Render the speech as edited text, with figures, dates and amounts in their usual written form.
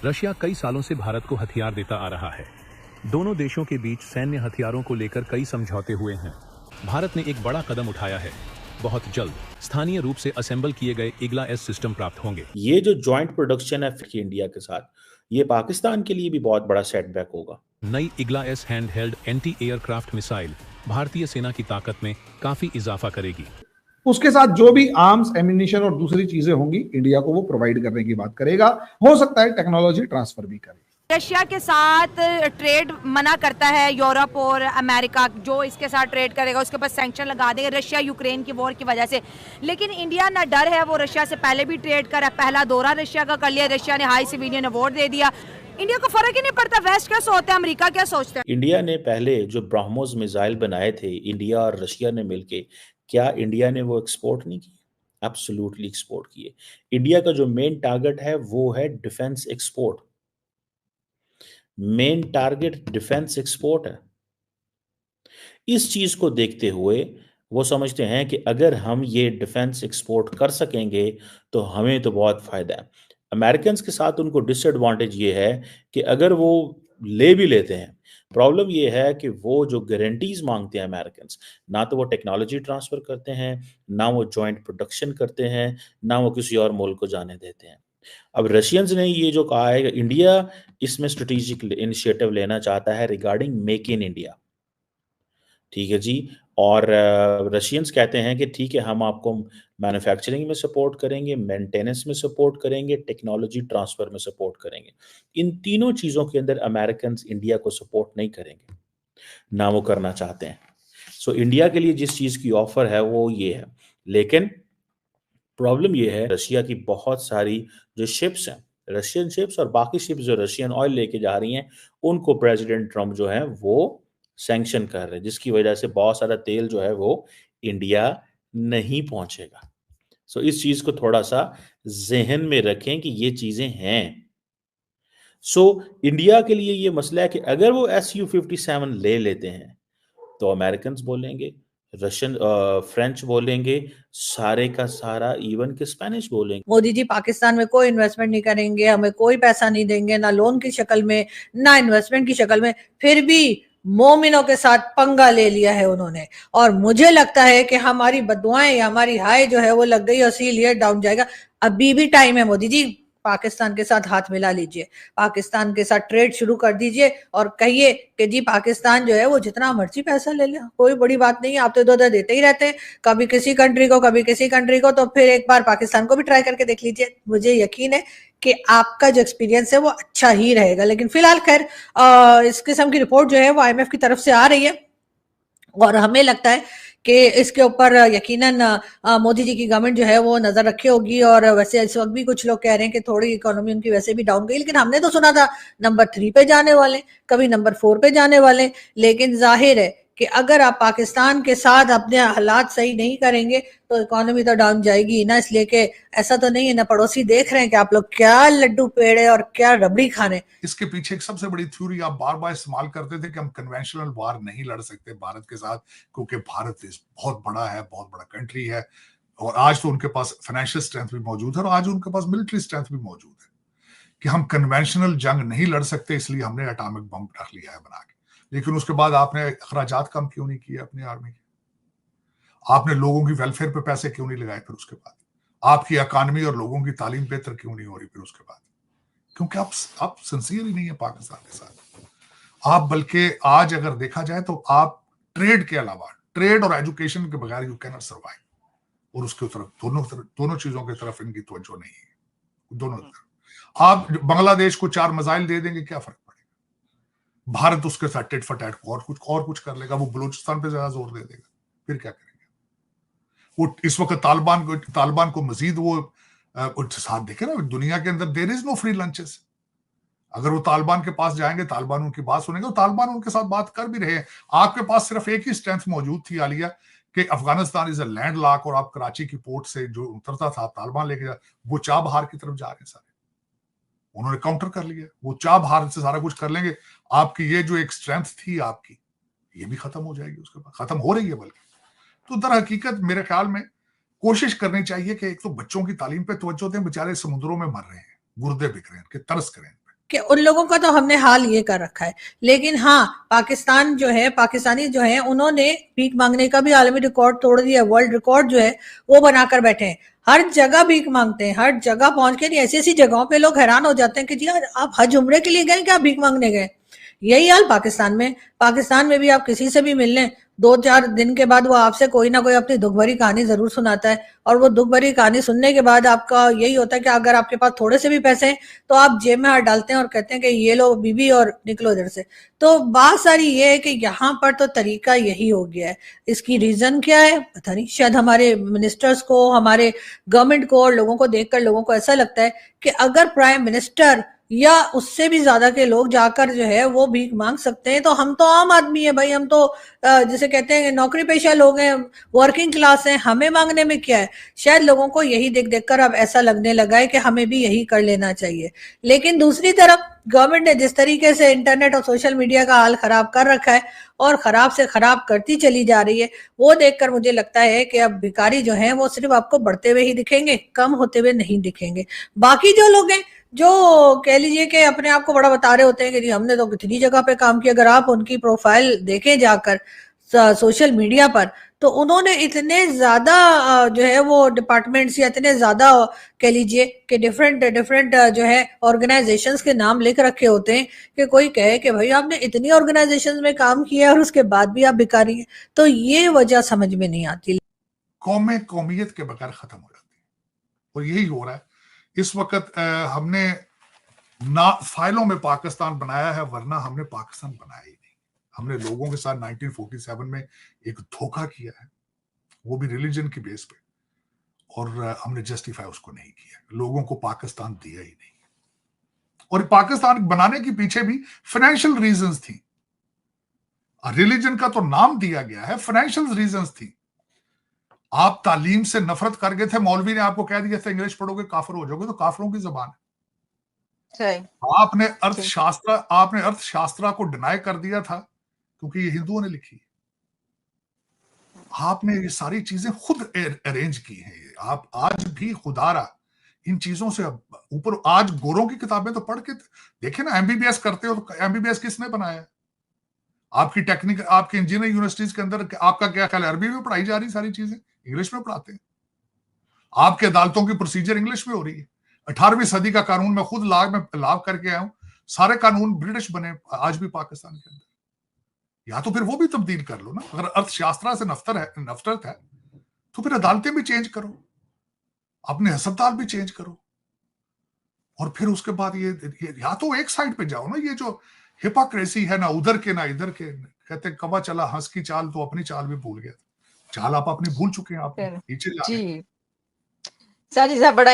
Russia कई सालों से भारत को हथियार देता आ रहा है। दोनों देशों के बीच सैन्य हथियारों को लेकर कई समझौते हुए हैं। भारत ने एक बड़ा कदम उठाया है। बहुत जल्द स्थानीय रूप से असेंबल किए गए इग्ला एस सिस्टम प्राप्त होंगे। ये जो जॉइंट प्रोडक्शन है फिर इंडिया के साथ, ये पाकिस्तान के लिए भी बहुत बड़ा सेटबैक होगा। नई Igla S hand held anti aircraft missile भारतीय सेना की ताकत में काफी इजाफा करेगी। उसके साथ जो भी आर्म्स, एम्यूनिशन और दूसरी चीजें होंगी, इंडिया को वो प्रोवाइड करने की बात करेगा। हो सकता है टेक्नोलॉजी ट्रांसफर भी करे। रशिया के साथ ट्रेड मना करता है यूरोप और अमेरिका, जो इसके साथ ट्रेड करेगा उसके ऊपर सैंक्शन लगा देंगे रशिया यूक्रेन की वॉर की वजह से। लेकिन इंडिया ना डर है, वो रशिया से पहले भी ट्रेड कर रहा है, पहला दौरा रशिया का कर लिया, रशिया ने हाई सिविलियन अवार्ड दे दिया। इंडिया को फर्क ही नहीं पड़ता वेस्ट क्या सोचता है, अमेरिका क्या सोचता है। इंडिया ने पहले जो ब्रह्मोस मिसाइल बनाए थे इंडिया और रशिया ने मिलके, क्या इंडिया ने वो एक्सपोर्ट नहीं किए? एब्सोल्युटली एक्सपोर्ट किए। इंडिया का जो मेन टारगेट है वो है defence export. Main target defence export है। इस चीज को देखते हुए वो समझते हैं कि अगर हम ये डिफेंस एक्सपोर्ट कर सकेंगे तो हमें तो बहुत फायदा है। अमेरिकन के साथ उनको डिसएडवांटेज ये है कि अगर वो ले भी लेते हैं, प्रॉब्लम ये है कि वो जो गारंटीज मांगते हैं अमेरिकन, ना तो वो टेक्नोलॉजी ट्रांसफर करते हैं, ना वो जॉइंट प्रोडक्शन करते हैं, ना वो किसी और मुल्क को जाने देते हैं। अब रशियंस ने ये जो कहा है कि इंडिया इसमें स्ट्रेटेजिक इनिशिएटिव लेना चाहता है रिगार्डिंग मेक इन इंडिया, ठीक है जी। और रशियंस कहते हैं कि ठीक है, हम आपको मैन्युफैक्चरिंग में सपोर्ट करेंगे, मेंटेनेंस में सपोर्ट करेंगे, टेक्नोलॉजी ट्रांसफर में सपोर्ट करेंगे। इन तीनों चीज़ों के अंदर अमेरिकन इंडिया को सपोर्ट नहीं करेंगे, ना वो करना चाहते हैं। सो इंडिया के लिए जिस चीज़ की ऑफर है वो ये है, लेकिन प्रॉब्लम ये है रशिया की बहुत सारी जो शिप्स हैं, रशियन शिप्स और बाकी शिप्स जो रशियन ऑयल लेके जा रही हैं, उनको प्रेसिडेंट ट्रम्प जो है वो सैंक्शन कर रहे हैं, जिसकी वजह से बहुत सारा तेल जो है वो इंडिया नहीं पहुंचेगा। सो इस चीज को थोड़ा सा जहन में रखें कि ये चीजें हैं। सो इंडिया के लिए ये मसला है कि अगर वो SU-57 ले लेते हैं तो अमेरिकन बोलेंगे, रशियन फ्रेंच बोलेंगे, सारे का सारा इवन के स्पेनिश बोलेंगे। मोदी जी पाकिस्तान में कोई इन्वेस्टमेंट नहीं करेंगे, हमें कोई पैसा नहीं देंगे, ना लोन की शक्ल में ना इन्वेस्टमेंट की शक्ल में, फिर भी मोमिनों के साथ पंगा ले लिया है उन्होंने। और मुझे लगता है कि हमारी बददुआएं या हमारी हाय जो है वो लग गई और इसीलिए डाउन जाएगा। अभी भी टाइम है मोदी जी, पाकिस्तान के साथ हाथ मिला लीजिए, पाकिस्तान के साथ ट्रेड शुरू कर दीजिए और कहिए कि जी पाकिस्तान जो है वो जितना मर्जी पैसा ले ले, कोई बड़ी बात नहीं है, आप तो इधर देते ही रहते हैं, कभी किसी कंट्री को कभी किसी कंट्री को, तो फिर एक बार पाकिस्तान को भी ट्राई करके देख लीजिए। मुझे यकीन है कि आपका जो एक्सपीरियंस है वो अच्छा ही रहेगा। लेकिन फिलहाल खैर इस किस्म की रिपोर्ट जो है वो IMF की तरफ से आ रही है और हमें लगता है कि इसके ऊपर यकीनन मोदी जी की गवर्नमेंट जो है वो नजर रखे होगी। और वैसे इस वक्त भी कुछ लोग कह रहे हैं कि थोड़ी इकोनॉमी उनकी वैसे भी डाउन गई, लेकिन हमने तो सुना था नंबर 3 पे जाने वाले, कभी नंबर 4 पे जाने वाले। लेकिन जाहिर है कि अगर आप पाकिस्तान के साथ अपने हालात सही नहीं करेंगे तो इकोनॉमी तो डाउन जाएगी ना। इसलिए कि ऐसा तो नहीं है ना, पड़ोसी देख रहे हैं कि आप लोग क्या लड्डू पेड़े और क्या रबड़ी खाने। इसके पीछे एक सबसे बड़ी थ्योरी आप बार बार इस्तेमाल करते थे कि हम कन्वेंशनल वार नहीं लड़ सकते भारत के साथ, क्योंकि भारत देश बहुत बड़ा है, बहुत बड़ा कंट्री है, और आज तो उनके पास फाइनेंशियल स्ट्रेंथ भी मौजूद है और आज उनके पास मिलिट्री स्ट्रेंथ भी मौजूद है कि हम कन्वेंशनल जंग नहीं लड़ सकते, इसलिए हमने एटॉमिक बम रख लिया है बना के। लेकिन उसके बाद आपने अखराजात कम क्यों नहीं किए अपनी आर्मी के? आपने लोगों की वेलफेयर पे पैसे क्यों नहीं लगाए? फिर उसके बाद आपकी इकोनॉमी और लोगों की तालीम बेहतर क्यों नहीं हो रही फिर उसके बाद? क्योंकि आप सिंसियर ही नहीं है पाकिस्तान के साथ। आप बल्कि आज अगर देखा जाए तो आप ट्रेड के अलावा, ट्रेड और एजुकेशन के बगैर यू कैन नॉट सर्वाइव। और उसके तरफ दोनों चीजों की तरफ इनकी तवज्जो नहीं है। दोनों तरफ आप बांग्लादेश को 4 मिसाइल दे देंगे, क्या फर्क पड़ेगा? भारत उसके साथ टिट फॉर टैट और कुछ कर लेगा, वो बलूचिस्तान पे ज्यादा जोर दे देगा, फिर क्या करेंगे? वो इस वक्त तालिबान को मजीद वो साथ देखे ना, दुनिया के अंदर there is no free lunches. अगर वो तालिबान के पास जाएंगे, तालिबान उनकी बात सुनेंगे, तो तालिबान उनके साथ बात कर भी रहे हैं। आपके पास सिर्फ एक ही स्ट्रेंथ मौजूद थी आलिया कि Afghanistan is a land lock, और आप कराची की पोर्ट से जो उतरता था तालिबान लेके जा, वो चाबहार की तरफ जा रहे हैं सारे। उन्होंने काउंटर कर लिया, वो चाबहार से सारा कुछ कर लेंगे। आपकी ये जो एक स्ट्रेंथ थी आपकी, ये भी खत्म हो जाएगी, उसके बाद खत्म हो रही है बल्कि। तो दर हकीकत मेरे ख्याल में कोशिश करनी चाहिए कि एक तो बच्चों की तालीम पे तवज्जो दें, बेचारे समुद्रों में मर रहे हैं, गुर्दे बिक रहे हैं, कि तरस करें। कि उन लोगों का तो हमने हाल ये कर रखा है। लेकिन हाँ, पाकिस्तान जो है, पाकिस्तानी जो है, उन्होंने भीख मांगने का भी आलमी रिकॉर्ड तोड़ दिया। वर्ल्ड रिकॉर्ड जो है वो बनाकर बैठे हैं, हर जगह भीख मांगते हैं, हर जगह पहुंच के। ऐसी ऐसी जगहों पे लोग हैरान हो जाते हैं कि जी यार आप हज उम्रे के लिए गए क्या भीख मांगने गए? यही हाल पाकिस्तान में भी आप किसी से भी मिल लें, 2-4 दिन के बाद वो आपसे कोई ना कोई अपनी दुख भरी कहानी जरूर सुनाता है। और वो दुख भरी कहानी सुनने के बाद आपका यही होता है कि अगर आपके पास थोड़े से भी पैसे हैं तो आप जेब में हाथ डालते हैं और कहते हैं कि ये लो बीबी और निकलो इधर से। तो बात सारी ये है कि यहाँ पर तो तरीका यही हो गया है। इसकी रीजन क्या है पता नहीं, शायद हमारे मिनिस्टर्स को, हमारे गवर्नमेंट को और लोगों को देखकर लोगों को ऐसा लगता है कि अगर प्राइम मिनिस्टर या उससे भी ज्यादा के लोग जाकर जो है वो भीख मांग सकते हैं तो हम तो आम आदमी है भाई, हम तो जिसे कहते हैं नौकरी पेशा लोग हैं, वर्किंग क्लास हैं, हमें मांगने में क्या है। शायद लोगों को यही देख देखकर अब ऐसा लगने लगा है कि हमें भी यही कर लेना चाहिए। लेकिन दूसरी तरफ गवर्नमेंट ने जिस तरीके से इंटरनेट और सोशल मीडिया का हाल खराब कर रखा है और खराब से खराब करती चली जा रही है, वो देखकर मुझे लगता है कि अब भिखारी जो हैं वो सिर्फ आपको बढ़ते हुए ही दिखेंगे, कम होते हुए नहीं दिखेंगे। बाकी जो लोग हैं जो कह लीजिए कि अपने आप को बड़ा बता रहे होते हैं कि जी हमने तो कितनी जगह पे काम किया, अगर आप उनकी प्रोफाइल देखें जाकर सोशल मीडिया पर, तो उन्होंने इतने ज्यादा जो है वो डिपार्टमेंट्स या इतने ज्यादा कह लीजिए कि डिफरेंट डिफरेंट जो है ऑर्गेनाइजेशंस के नाम लिख रखे होते हैं कि कोई कहे कि भाई आपने इतनी ऑर्गेनाइजेशंस में काम किया और उसके बाद भी आप भिखारी हैं। तो ये वजह समझ में नहीं आती। कौमें कौमियत के बगैर खत्म हो जाती है और यही हो रहा है इस वक्त। हमने ना फाइलों में पाकिस्तान बनाया है, वरना हमने पाकिस्तान बनाया ही नहीं। हमने लोगों के साथ 1947 में एक धोखा किया है, वो भी रिलीजन की बेस पे, और हमने जस्टिफाई उसको नहीं किया। लोगों को पाकिस्तान दिया ही नहीं। और पाकिस्तान बनाने के पीछे भी फाइनेंशियल रीजंस थी। रिलीजन का तो नाम दिया गया है, फाइनेंशियल रीजंस थी। आप तालीम से नफरत कर गए थे, मौलवी ने आपको कह दिया था इंग्लिश पढ़ोगे काफिर हो जाओगे, तो काफिरों की जबान है। आपने अर्थशास्त्र को डिनाई कर दिया था क्योंकि ये हिंदुओं ने लिखी। आपने ये सारी चीजें खुद अरेंज की हैं। आप आज भी खुदारा इन चीजों से ऊपर, आज गोरों की किताबें तो पढ़ के देखे ना, एमबीबीएस करते हो तो एमबीबीएस किसने बनाया? आपकी टेक्निकल, आपके इंजीनियरिंग यूनिवर्सिटीज के अंदर आपका क्या ख्याल है? अरबी में पढ़ाई जा रही सारी चीजें, इंग्लिश में पढ़ाते हैं। आपके अदालतों की प्रोसीजर इंग्लिश में हो रही है। 18वीं सदी का कानून मैं खुद लाभ करके आया हूं। सारे कानून ब्रिटिश बने आज भी पाकिस्तान के अंदर। या तो फिर वो भी तब्दील कर लो ना। अगर अर्थशास्त्र से नफरत है तो फिर अदालतें भी चेंज करो, अपने अस्पताल भी चेंज करो, और फिर उसके बाद ये या तो एक साइड पे जाओ ना। ये जो हिपोक्रेसी है, ना उधर के ना इधर के। कहते कवा चला हंस की चाल तो अपनी चाल भी भूल गया। चाल आप अपनी भूल चुके हैं, आप नीचे जा रहे हैं। जी साजिद साहब, बड़ा